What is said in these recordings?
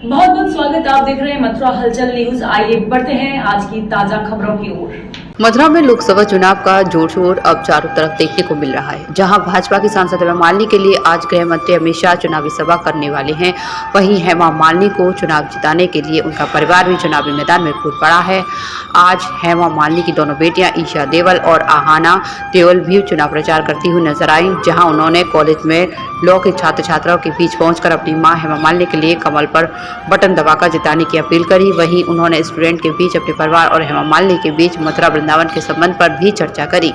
बहुत बहुत स्वागत। आप देख रहे हैं मथुरा हलचल न्यूज। आइए बढ़ते हैं आज की ताजा खबरों की ओर। मथुरा में लोकसभा चुनाव का जोर शोर अब चारों तरफ देखने को मिल रहा है। जहां भाजपा की सांसद हेमा मालिनी के लिए आज गृह मंत्री अमित शाह चुनावी सभा करने वाले हैं, वहीं हेमा मालिनी को चुनाव जिताने के लिए उनका परिवार भी चुनावी मैदान में कूद पड़ा है। आज हेमा मालिनी की दोनों बेटियां ईशा देवल और आहाना देवल भी चुनाव प्रचार करती हुई नजर आई, जहाँ उन्होंने कॉलेज में लॉ के छात्र छात्राओं के बीच पहुंचकर अपनी मां हेमा मालिनी के लिए कमल पर बटन दबाकर जिताने की अपील करी। वहीं उन्होंने स्टूडेंट के बीच अपने परिवार और हेमा मालिनी के बीच मथुरा वृंदावन के संबंध पर भी चर्चा करी।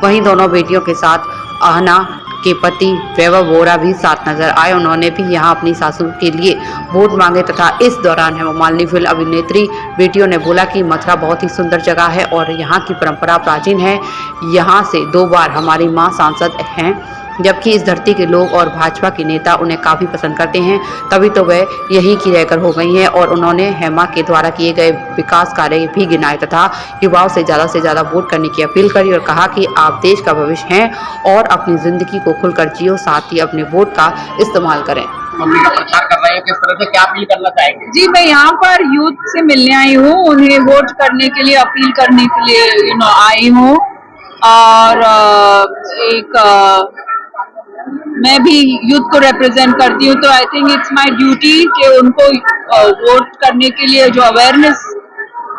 वहीं दोनों बेटियों के साथ आहना के पति वैभव वोरा भी साथ नजर आए। उन्होंने भी यहां अपनी सासू के लिए वोट मांगे तथा इस दौरान हेमा मालिनी फिल्म अभिनेत्री बेटियों ने बोला कि मथुरा बहुत ही सुंदर जगह है और यहाँ की परंपरा प्राचीन है। यहाँ से 2 बार हमारी मां सांसद हैं, जबकि इस धरती के लोग और भाजपा के नेता उन्हें काफी पसंद करते हैं, तभी तो वह यहीं की रहकर हो गई हैं। और उन्होंने हेमा के द्वारा किए गए विकास कार्य भी गिनाए तथा युवाओं से ज्यादा वोट करने की अपील करी और कहा कि आप देश का भविष्य हैं और अपनी जिंदगी को खुलकर जियो, साथ ही अपने वोट का इस्तेमाल करें। मम्मी का प्रचार कर रहे हैं, किस तरह से क्या अपील करना चाहेंगे? जी, मैं यहाँ पर यूथ से मिलने आई हूँ, उन्हें वोट करने के लिए अपील करने के लिए आई हूँ। और मैं भी यूथ को रिप्रेजेंट करती हूँ, तो I think it's my duty कि उनको वोट करने के लिए जो अवेयरनेस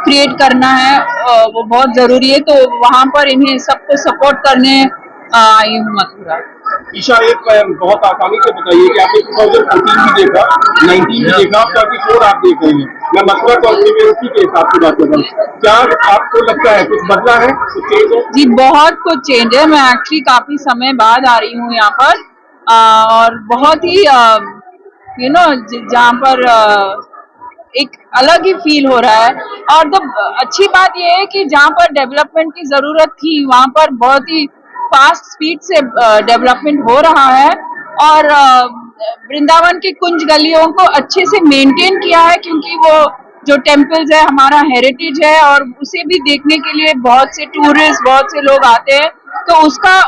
क्रिएट करना है वो बहुत जरूरी है। तो वहाँ पर इन्हें सबको सपोर्ट करने आई हूँ मथुरा। ईशा, एक बहुत आसानी से बताइए कि आपने 2014 भी देखा, 19 भी देखा, 34 आप देख रहे हैं। मैं मथुरा कॉन्स्टिट्यूएंसी के हिसाब से बात कर रहा हूँ। क्या आपको लगता है कुछ बदला है, कुछ चेंज है? जी, बहुत कुछ चेंज है। मैं एक्चुअली काफी समय बाद आ रही हूँ यहाँ पर और बहुत ही जहाँ पर एक अलग ही फील हो रहा है। और तो अच्छी बात यह है कि जहाँ पर डेवलपमेंट की जरूरत थी वहाँ पर बहुत ही फास्ट स्पीड से डेवलपमेंट हो रहा है। और वृंदावन की कुंज गलियों को अच्छे से मेंटेन किया है, क्योंकि वो जो टेम्पल्स है हमारा हेरिटेज है और उसे भी देखने के लिए बहुत से टूरिस्ट, बहुत से लोग आते हैं, तो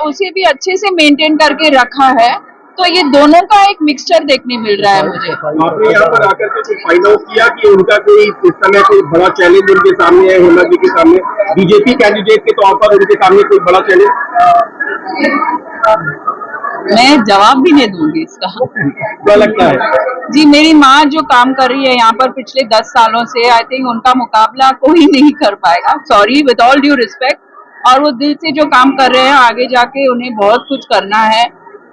उसे भी अच्छे से मेंटेन करके रखा है। तो ये दोनों का एक मिक्सचर देखने मिल रहा है मुझे। आपने यहाँ पर आकर के कुछ फाइंड आउट किया कि उनका कोई इस समय कोई बड़ा चैलेंज उनके सामने है, हेमा जी के सामने, बीजेपी कैंडिडेट के तौर पर उनके सामने कोई बड़ा चैलेंज? मैं जवाब भी नहीं दूंगी इसका। क्या लगता है? जी, मेरी माँ जो काम कर रही है यहाँ पर पिछले 10 सालों से, आई थिंक उनका मुकाबला कोई नहीं कर पाएगा। Sorry, with all due respect. और वो दिल से जो काम कर रहे हैं, आगे जाके उन्हें बहुत कुछ करना है।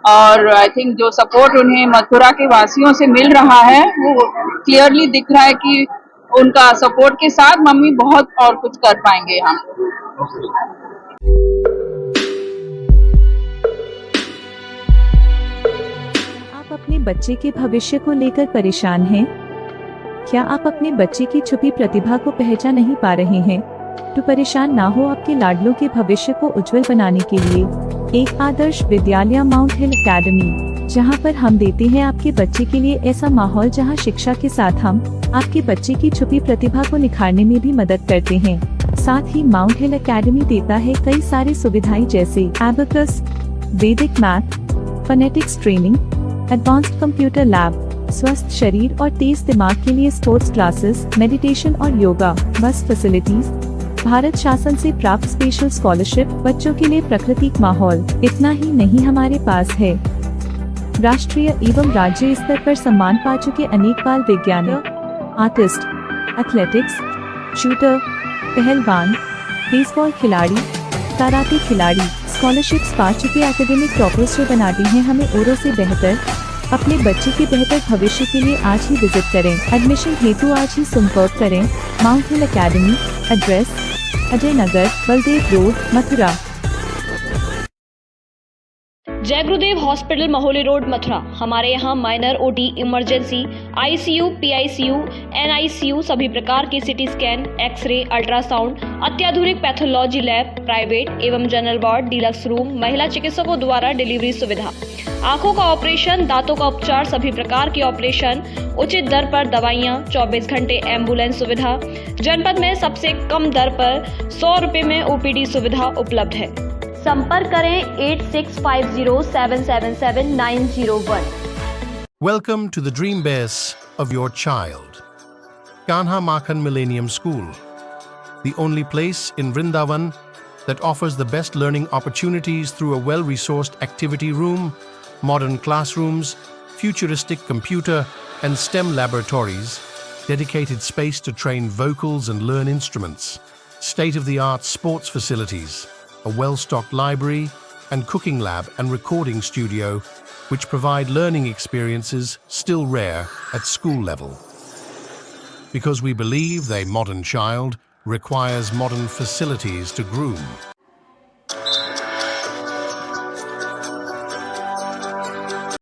और आई थिंक जो सपोर्ट उन्हें मथुरा के वासियों से मिल रहा है वो क्लियरली दिख रहा है कि उनका सपोर्ट के साथ मम्मी बहुत और कुछ कर पाएंगे यहाँ। आप अपने बच्चे के भविष्य को लेकर परेशान हैं? क्या आप अपने बच्चे की छुपी प्रतिभा को पहचान नहीं पा रहे हैं? तो परेशान ना हो। आपके लाडलों के भविष्य को उज्जवल बनाने के लिए एक आदर्श विद्यालय माउंट हिल एकेडमी, जहां पर हम देते हैं आपके बच्चे के लिए ऐसा माहौल जहां शिक्षा के साथ हम आपके बच्चे की छुपी प्रतिभा को निखारने में भी मदद करते हैं। साथ ही माउंट हिल एकेडमी देता है कई सारी सुविधाएं जैसे एबेकस, वैदिक math, phonetics training, advanced computer lab, स्वस्थ शरीर और तेज दिमाग के लिए स्पोर्ट्स क्लासेस, मेडिटेशन और योगा, बस फैसिलिटीज, भारत शासन से प्राप्त स्पेशल स्कॉलरशिप, बच्चों के लिए प्राकृतिक माहौल। इतना ही नहीं, हमारे पास है राष्ट्रीय एवं राज्य स्तर पर सम्मान पा चुके अनेक बाल वैज्ञानिक, आर्टिस्ट, एथलेटिक्स, शूटर, पहलवान, बेसबॉल खिलाड़ी, कराटे खिलाड़ी, स्कॉलरशिप्स पा चुके एकेडमिक टॉपर्स जो बनाते हैं हमें औरों से बेहतर। अपने बच्चे के बेहतर भविष्य के लिए आज ही विजिट करें। एडमिशन हेतु आज ही संपर्क करें। माउंट हिल academy, address Ajay Nagar, Baldev road, Mathura. जय गुरुदेव हॉस्पिटल, महोली रोड, मथुरा। हमारे यहाँ minor, OT, emergency, ICU, PICU, NICU, सभी प्रकार के सिटी स्कैन, एक्सरे, अल्ट्रासाउंड, अत्याधुनिक पैथोलॉजी लैब, प्राइवेट एवं जनरल वार्ड, डीलक्स रूम, महिला चिकित्सकों द्वारा डिलीवरी सुविधा, आंखों का ऑपरेशन, दांतों का उपचार, सभी प्रकार के ऑपरेशन, उचित दर पर दवाइयाँ, 24 घंटे एम्बुलेंस सुविधा। जनपद में सबसे कम दर पर 100 रुपए में ओपीडी सुविधा उपलब्ध है। संपर्क करें 8650777901। Welcome to the Dream Base, of your child. Kanha Makhan Millennium School, the only place in Vrindavan that offers the best learning opportunities through a well-resourced activity room, modern classrooms, futuristic computer and STEM laboratories, dedicated space to train vocals and learn instruments, state-of-the-art sports facilities, a well-stocked library and cooking lab and recording studio, which provide learning experiences still rare at school level. Because we believe a modern child requires modern facilities to groom.